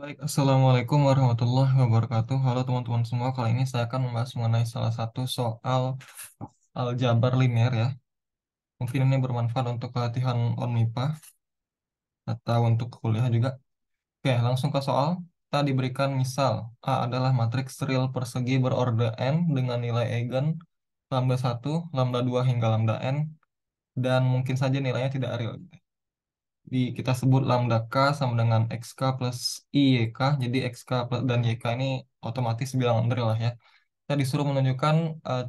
Baik, Assalamualaikum warahmatullahi wabarakatuh. Halo teman-teman semua, kali ini saya akan membahas mengenai salah satu soal aljabar linear ya. Mungkin ini bermanfaat untuk pelatihan ONMIPA atau untuk kuliah juga. Oke, langsung ke soal. Kita diberikan misal, A adalah matriks real persegi berorde n dengan nilai eigen lambda 1, lambda 2 hingga lambda n, dan mungkin saja nilainya tidak real. Kita sebut lambda k sama dengan xk plus iyk. Jadi dan yk ini otomatis bilangan real lah ya. Kita disuruh menunjukkan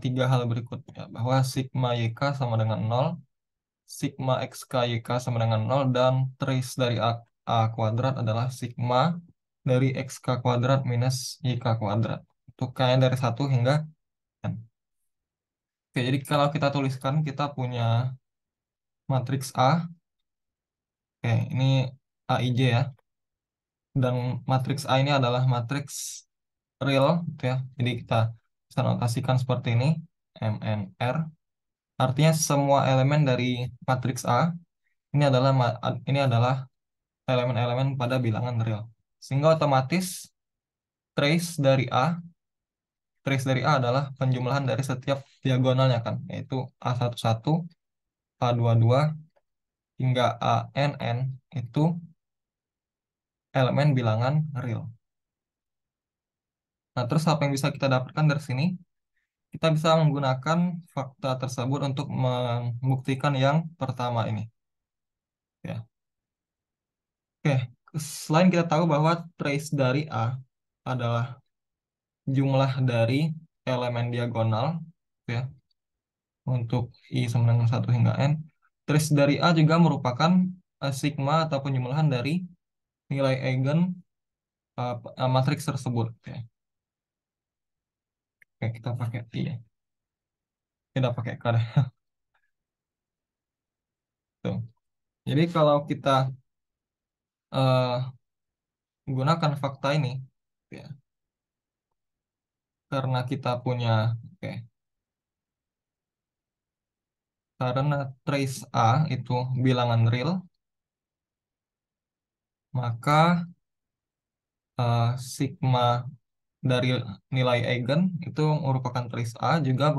tiga hal berikut ya, bahwa sigma yk sama dengan nol, sigma xk yk sama dengan nol, dan trace dari a kuadrat adalah sigma dari xk kuadrat minus yk kuadrat. Untuk k yang dari 1 hingga n. Oke, jadi kalau kita tuliskan, kita punya matriks A. Oke, ini Aij ya. Dan matriks A ini adalah matriks real gitu ya. Jadi kita bisa notasikan seperti ini, MNR. Artinya semua elemen dari matriks A ini adalah elemen-elemen pada bilangan real. Sehingga otomatis trace dari A adalah penjumlahan dari setiap diagonalnya kan, yaitu A11, A22 hingga ANN itu elemen bilangan real. Nah, terus apa yang bisa kita dapatkan dari sini? Kita bisa menggunakan fakta tersebut untuk membuktikan yang pertama ini. Ya. Oke, selain kita tahu bahwa trace dari A adalah jumlah dari elemen diagonal, ya, untuk I sama dengan 1 hingga N, trace dari A juga merupakan sigma atau penjumlahan dari nilai eigen matriks tersebut. Ya. Oke, kita pakai I ya. Tidak pakai K deh. Tuh. Jadi kalau kita eh, gunakan fakta ini, ya, karena kita punya, oke, karena trace A itu bilangan real, maka sigma dari nilai eigen itu merupakan trace A juga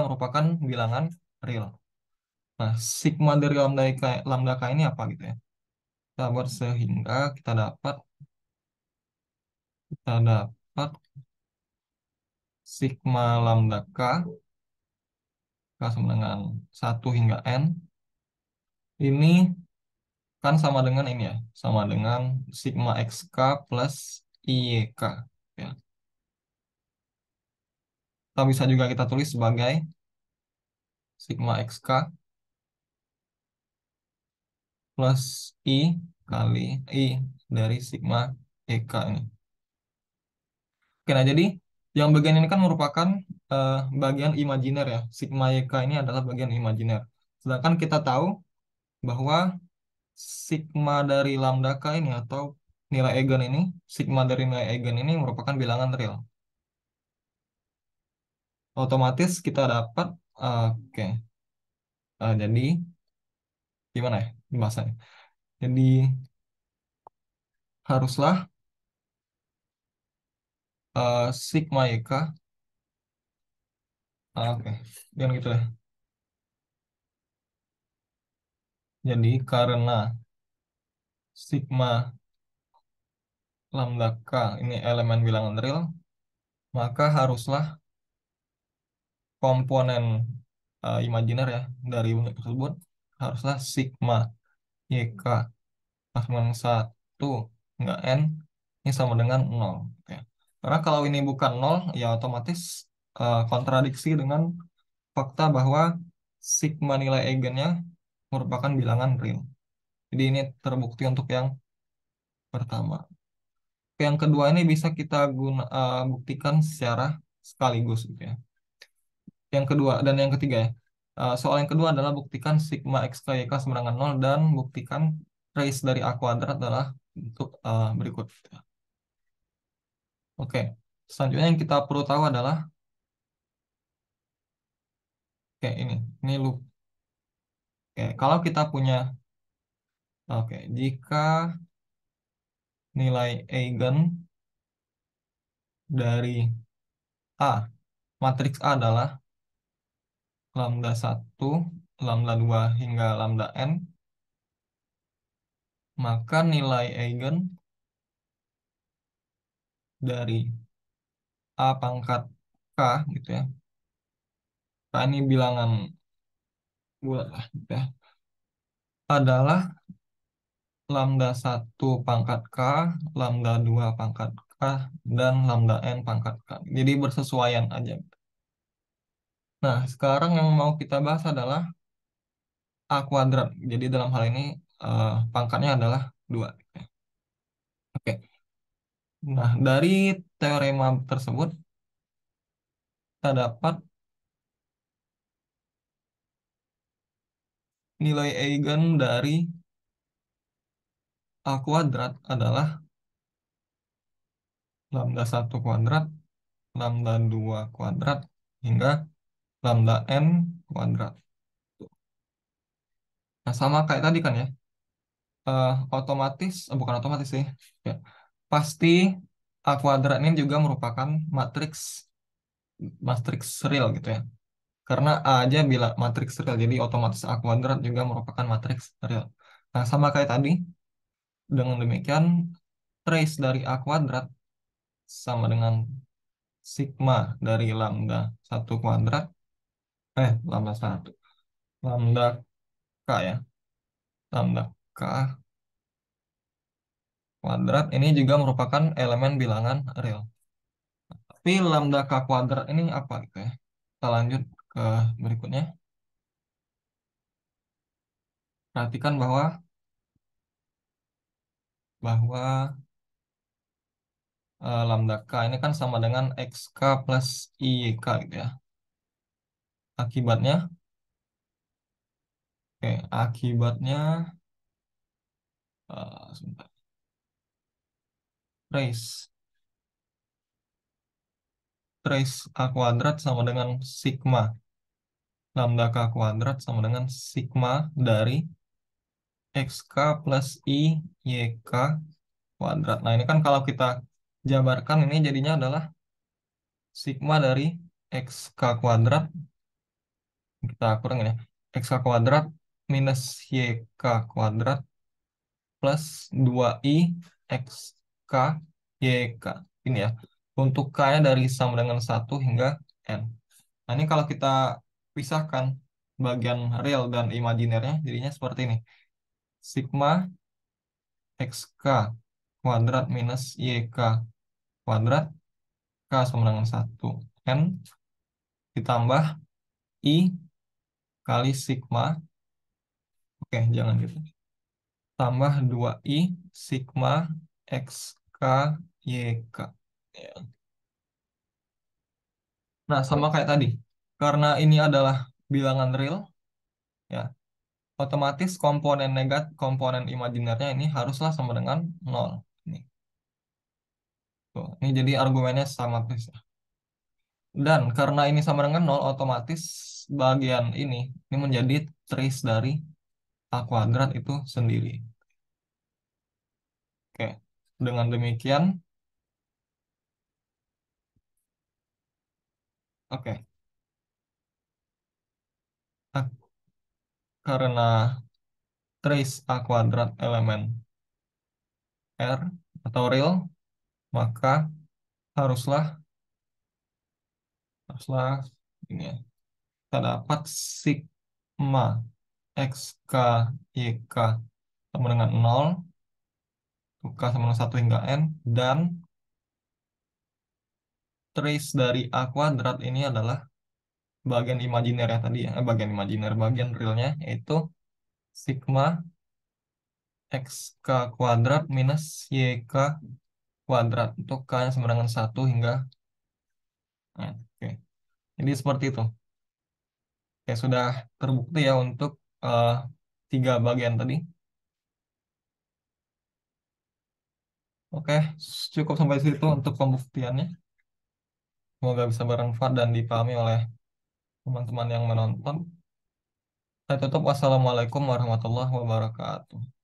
merupakan bilangan real. Nah, sigma dari lambda K ini apa gitu ya? Kita buat sehingga kita dapat sigma lambda K sama dengan 1 hingga N, ini kan sama dengan ini ya, sama dengan sigma xk plus iyk. Ya. Atau bisa juga kita tulis sebagai sigma xk plus i kali i dari sigma ek ini. Oke, nah jadi yang bagian ini kan merupakan eh, bagian imajiner ya. Sigma YK ini adalah bagian imajiner. Sedangkan kita tahu bahwa sigma dari lambda K ini atau nilai eigen ini, sigma dari nilai eigen ini merupakan bilangan real. Otomatis kita dapat, oke, jadi gimana ya bahasanya? Jadi haruslah sigma YK, oke, jangan gitu ya. Jadi karena sigma lambda K ini elemen bilangan real, maka haruslah komponen imajiner ya dari unit tersebut haruslah sigma YK pas dengan 1 enggak N ini sama dengan nol. Oke. Karena kalau ini bukan nol, ya otomatis kontradiksi dengan fakta bahwa sigma nilai eigennya merupakan bilangan real. Jadi ini terbukti untuk yang pertama. Yang kedua ini bisa kita buktikan secara sekaligus gitu ya. Yang kedua dan yang ketiga ya. Soal yang kedua adalah buktikan sigma x k y k sama dengan 0 dan buktikan trace dari a kuadrat adalah untuk berikut. Oke. Selanjutnya yang kita perlu tahu adalah oke ini loop. Oke, kalau kita punya oke, jika nilai eigen dari A. Matriks A adalah lambda satu, lambda 2 hingga lambda n, maka nilai eigen dari A pangkat K gitu ya. K ini bilangan bulat lah gitu ya. Adalah lambda satu pangkat K, lambda 2 pangkat K, dan lambda n pangkat K. Jadi bersesuaian aja. Nah, sekarang yang mau kita bahas adalah A kuadrat. Jadi dalam hal ini pangkatnya adalah 2. Oke. Nah, dari teorema tersebut kita dapat nilai eigen dari A kuadrat adalah lambda satu kuadrat, lambda 2 kuadrat, hingga lambda n kuadrat. Nah, sama kayak tadi kan ya. Otomatis, bukan otomatis sih. Ya, pasti A kuadrat ini juga merupakan matriks matriks real gitu ya. Karena A aja bila matriks real, jadi otomatis A kuadrat juga merupakan matriks real. Nah, sama kayak tadi, dengan demikian trace dari A kuadrat sama dengan sigma dari lambda satu kuadrat, lambda satu, lambda K ya, lambda K kuadrat ini juga merupakan elemen bilangan real. Tapi lambda K kuadrat ini apa gitu ya? Kita lanjut ke berikutnya. Perhatikan bahwa lambda K ini kan sama dengan XK plus IYK gitu ya. Akibatnya, akibatnya sebentar. Trace trace A kuadrat sama dengan sigma lambda K kuadrat sama dengan sigma dari XK plus IYK kuadrat. Nah, ini kan kalau kita jabarkan ini jadinya adalah sigma dari XK kuadrat, kita kurangin ya, XK kuadrat minus YK kuadrat plus 2i x k y k. Ini ya. Untuk k-nya dari sama dengan 1 hingga n. Nah, ini kalau kita pisahkan bagian real dan imajinernya, jadinya seperti ini. Sigma xk kuadrat minus yk kuadrat, k sama dengan 1. N ditambah i kali sigma. Oke, jangan gitu. Tambah 2i sigma x k y k. Ya. Nah, sama kayak tadi. Karena ini adalah bilangan real, ya, otomatis komponen imajinernya ini haruslah sama dengan nol. Ini, tuh. Ini jadi argumennya sama persis. Dan karena ini sama dengan nol, otomatis bagian ini menjadi trace dari A kuadrat itu sendiri. Oke. Dengan demikian, oke. Nah, karena trace A kuadrat elemen R atau real, maka haruslah haruslah ini ya, kita dapat sigma x k y k sama dengan nol, k sama dengan 1 hingga n, dan trace dari A kuadrat ini adalah bagian imajiner ya tadi ya, bagian imajiner, bagian realnya yaitu sigma x k kuadrat minus y k kuadrat, untuk k yang sama dengan 1 hingga n. Oke. Jadi seperti itu. Ya, sudah terbukti ya untuk eh, 3 bagian tadi. Oke, cukup sampai situ untuk pembuktiannya. Semoga bisa bermanfaat dan dipahami oleh teman-teman yang menonton. Saya tutup. Wassalamualaikum warahmatullahi wabarakatuh.